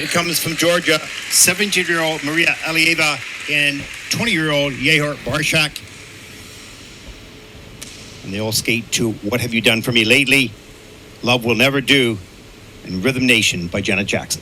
It comes from Georgia, 17-year-old Mariia Alieva and 20-year-old Yehor Barshak. And they all skate to What Have You Done For Me Lately, Love Will Never Do, and Rhythm Nation by Janet Jackson.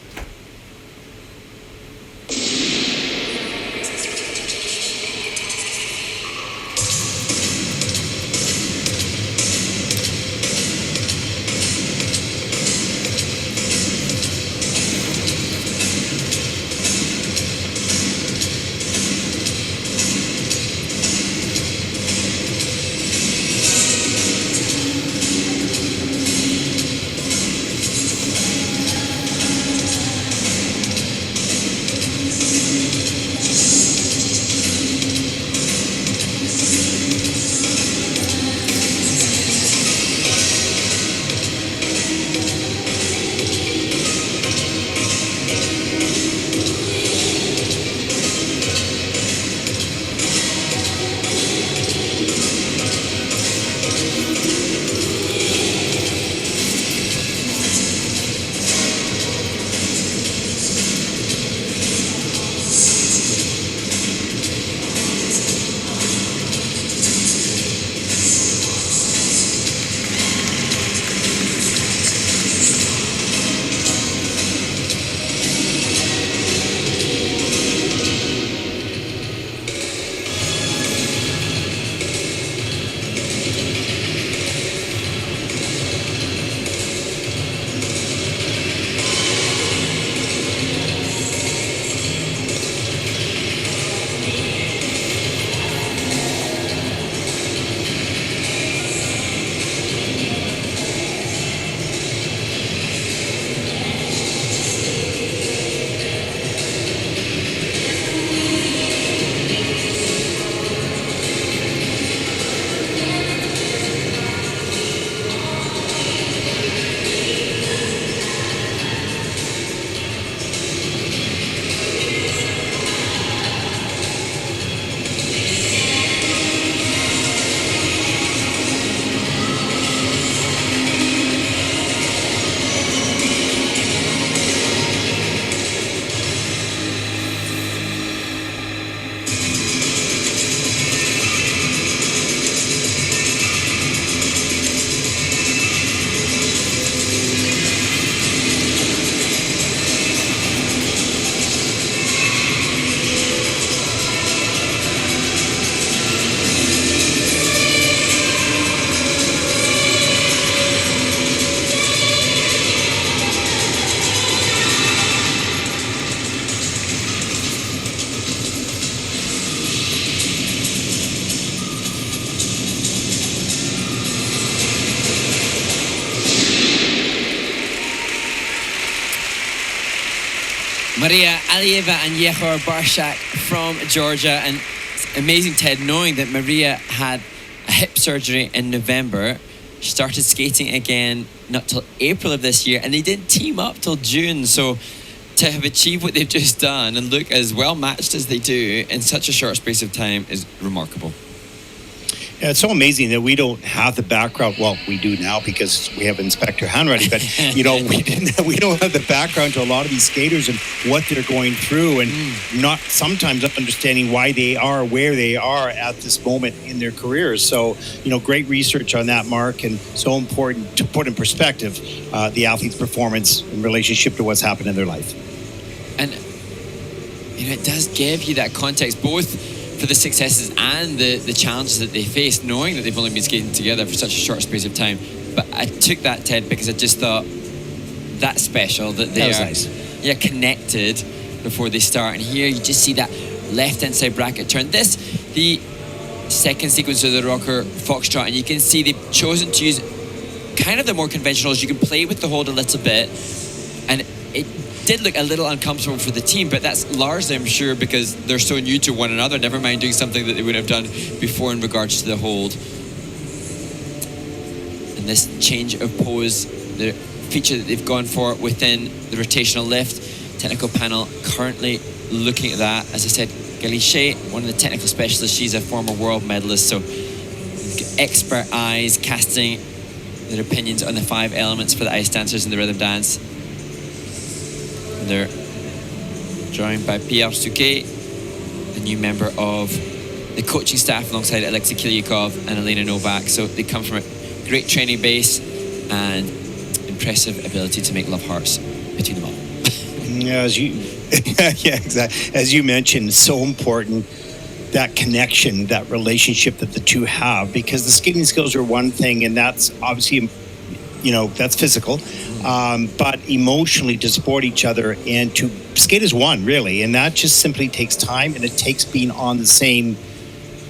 Mariia Alieva and Yehor Barshak from Georgia. And it's amazing, Ted, knowing that Mariia had a hip surgery in November. She started skating again not till April of this year, and they didn't team up till June. So to have achieved what they've just done and look as well matched as they do in such a short space of time is remarkable. Yeah, it's so amazing that we don't have the background. Well, we do now because we have Inspector Hanratty, but we don't have the background to a lot of these skaters and what they're going through, and not sometimes understanding why they are where they are at this moment in their careers. So, great research on that, Mark, and so important to put in perspective the athlete's performance in relationship to what's happened in their life. And it does give you that context, both for the successes and the challenges that they face, knowing that they've only been skating together for such a short space of time. But I took that, Ted, because I just thought that's special, that they are nice. Connected before they start. And here you just see that left-hand side bracket turn. The second sequence of the rocker foxtrot, and you can see they've chosen to use kind of the more conventionals. You can play with the hold a little bit, and it did look a little uncomfortable for the team, but that's largely, I'm sure, because they're so new to one another, never mind doing something that they wouldn't have done before in regards to the hold. And this change of pose, the feature that they've gone for within the rotational lift, technical panel currently looking at that. As I said, Galiche, one of the technical specialists, she's a former world medalist, so expert eyes casting their opinions on the 5 elements for the ice dancers in the rhythm dance. They're joined by Pierre Souquet, the new member of the coaching staff alongside Alexei Kilyakov and Elena Novak. So they come from a great training base and impressive ability to make love hearts between them all. Yeah, yeah, exactly. As you mentioned, so important, that connection, that relationship that the two have, because the skating skills are one thing, and that's obviously, that's physical, but emotionally to support each other and to skate as one, really. And that just simply takes time, and it takes being on the same,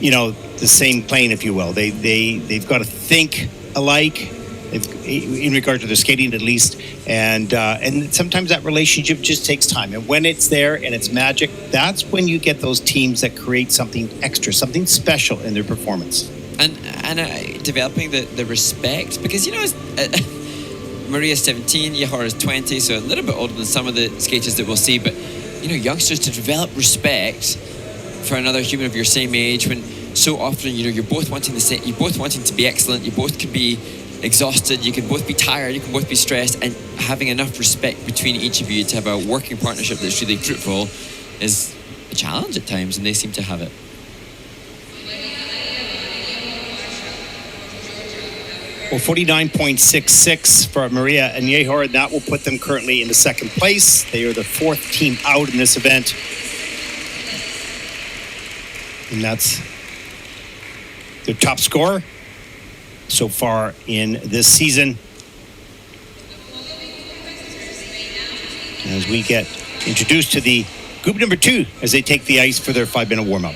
the same plane, if you will. They've got to think alike, in regard to their skating at least, and sometimes that relationship just takes time, and when it's there and it's magic, that's when you get those teams that create something extra, something special in their performance, and developing the respect, because Maria's 17, Yehor is 20, so a little bit older than some of the skaters that we'll see, but youngsters, to develop respect for another human of your same age, when so often you're both wanting the same, you're both wanting to be excellent, you both could be exhausted, you can both be tired, you can both be stressed, and having enough respect between each of you to have a working partnership that's really fruitful is a challenge at times, and they seem to have it. Well, 49.66 for Mariia and Yehor, and that will put them currently in the second place. They are the fourth team out in this event, and that's their top scorer so far in this season. As we get introduced to the group number 2 as they take the ice for their 5-minute warm-up.